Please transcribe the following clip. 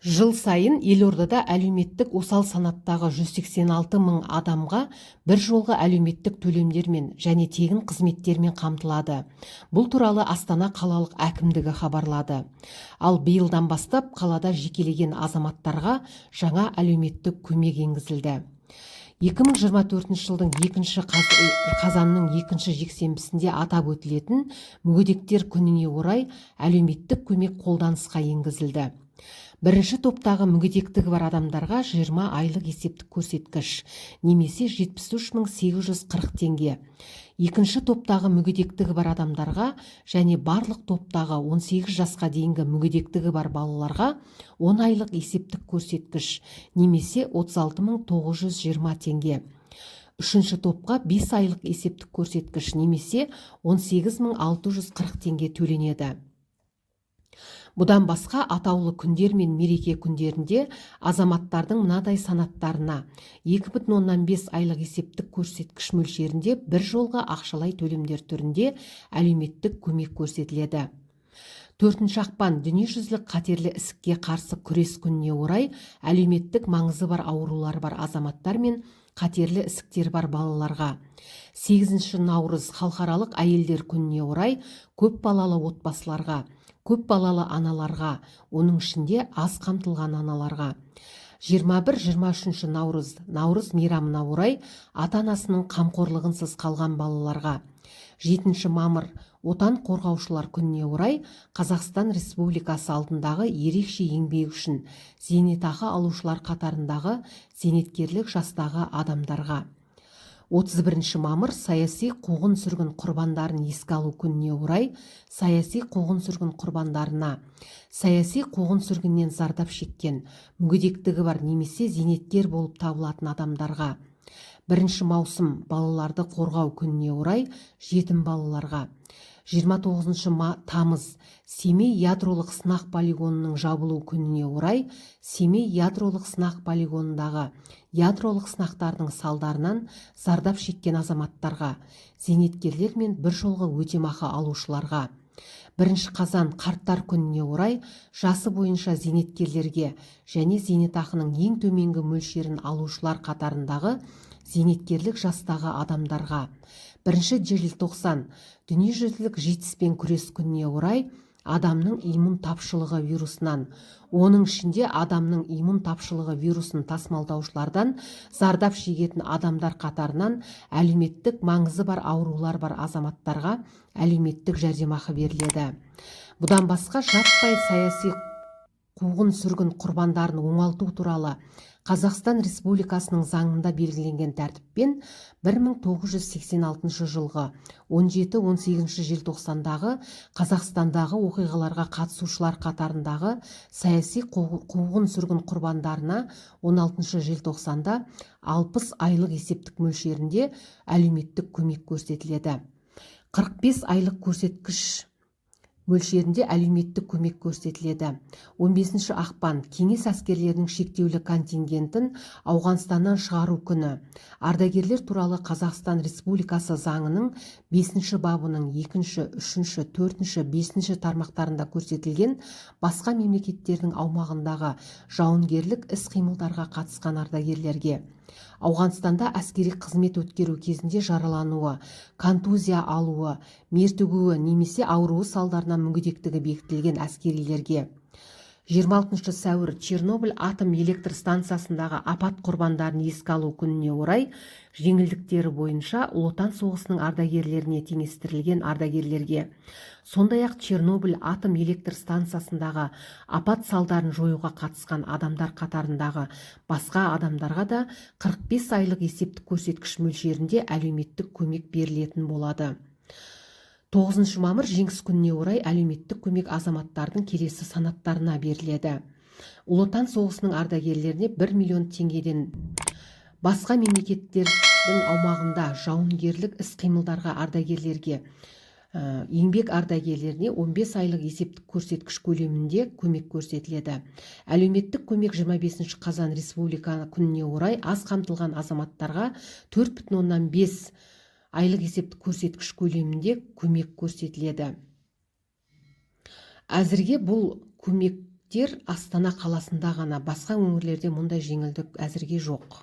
Жыл сайын елордада әлеуметтік осал санаттағы 186 мың адамға бір жолғы әлеуметтік төлемдермен және тегін қызметтермен қамтылады. Бұл туралы Астана қалалық әкімдігі хабарлады. Ал биылдан бастап қалада жекелеген азаматтарға жаңа әлеуметтік көмек енгізілді. 2024 жылдың қазанның 2 жексенбісінде атап өтілетін мүгедектер күніне орай әлеуметтік көмек қолданысқа енгізілді. Бірінші топтағы мүгедектігі бар адамдарға 20 айлық есептік көрсеткіш, немесе 73.840 теңге. Екінші топтағы мүгедектігі бар адамдарға және барлық топтағы 18 жасқа дейінгі мүгедектігі бар балаларға 10 айлық есептік көрсеткіш, немесе 36.920 теңге. Үшінші топқа 5 айлық есептік көрсеткіш, немесе 18.640 теңге төленеді. Бұдан басқа атаулы күндер мен мереке күндерінде азаматтардың мынадай санаттарына 2,5 айлық есептік көрсеткіш мөлшерінде бір жолға ақшалай төлемдер түрінде әлеуметтік көмек көрсетіледі. 4 ақпан дүниежүзілік қатерлі ісікке қарсы күрес күніне орай әлеуметтік маңызы бар аурулары бар азаматтар мен қатерлі ісіктер бар балаларға. 8 наурыз халықаралық әйелдер күніне орай көп балалы отбасыларға, көп балалы аналарға, оның ішінде аз қамтылған аналарға. 21-23 наурыз мейрамына орай ата-анасының қамқорлығынсыз қалған балаларға. 7 мамыр отан қорғаушылар күніне орай Қазақстан Республикасы алдындағы ерекше еңбегі үшін зейнетақы алушылар қатарындағы зейнеткерлік жастағы адамдарға. 31 мамыр саяси қуғын-сүргін құрбандарын еске алу күніне орай саяси қуғын-сүргін құрбандарына, саяси қуғын-сүргіннен зардап шеккен, мүгедектігі бар немесе зейнеткер болып табылатын адамдарға. 1 маусым балаларды қорғау күніне орай жетім балаларға. 29 тамыз Семей ядролық сынақ полигонының жабылу күніне орай Семей ядролық сынақ полигонындағы ядролық сынақтардың салдарынан зардап шеккен азаматтарға, зейнеткерлер мен бір жолғы өтемақы алушыларға. 1 қазан қарттар күніне орай жасы бойынша зейнеткерлерге және зейнетақының ең төменгі мөлшерін алушылар қатарындағы зейнеткерлік жастағы адамдарға. 1 желтоқсан дүниежүзілік житспен күрес күніне орай адамның иммун тапшылығы вирусынан, оның ішінде адамның иммун тапшылығы вирусын тасымалдаушылардан зардап шегетін адамдар қатарынан әлеуметтік маңызы бар аурулар бар азаматтарға әлеуметтік жәрдемақы беріледі. Бұдан басқа жаппай саяси қуғын-сүргін құрбандарын оңалту туралы Қазақстан Республикасының заңында белгіленген тәртіппен 1986 жылғы 17-18 желтоқсандағы Қазақстандағы оқиғаларға қатысушылар қатарындағы саяси қуғын-сүргін құрбандарына 16 желтоқсанда 60 айлық есептік мөлшерінде әлеуметтік көмек көрсетіледі. 45 айлық көрсеткіш мөлшерінде әлеуметтік көмек көрсетіледі. 15 ақпан кеңес әскерлерінің шектеулі контингентін Ауғанстаннан шығару күні. Ардагерлер туралы Қазақстан Республикасы заңының 5 бабының 2, 3, 4, 5 тармақтарында көрсетілген басқа мемлекеттердің аумағындағы жауынгерлік іс-қимылдарға қатысқан ардагерлерге, Ауғанстанда әскери қызмет өткеру кезінде жаралануы, контузия алуы, мертігуі немесе ауруы салдарынан мүгедектігі бекітілген әскерилерге. 26 сәуір Чернобыль атом электр станциясындағы апат құрбандарын еске алу күніне орай жеңілдіктері бойынша Ұлы Отан соғысының ардагерлеріне теңестірілген ардагерлерге, сондай-ақ Чернобыль атом электр станциясындағы апат салдарын жоюға қатысқан адамдар қатарындағы басқа адамдарға да 45 айлық есептік көрсеткіш мөлшерінде әлеуметтік көмек берілетін болады. 9 мамыр жеңіс күніне орай әлеуметтік көмек азаматтардың келесі санаттарына беріледі. Ұлы Отан соғысының ардагерлеріне 1 миллион теңгеден, басқа мемлекеттердің аумағында жауынгерлік іс-қимылдарға ардагерлерге, еңбек ардагерлеріне 15 айлық есептік көрсеткіш көлемінде көмек көрсетіледі. Әлеуметтік көмек 25 қазан республика күніне орай аз қамтылған азаматтарға 4,5 айлық есептік көрсеткіш көлемінде көмек көрсетіледі. Әзірге бұл көмек Астана қаласында ғана, басқа өңірлерде мұндай жеңілдік әзірге жоқ.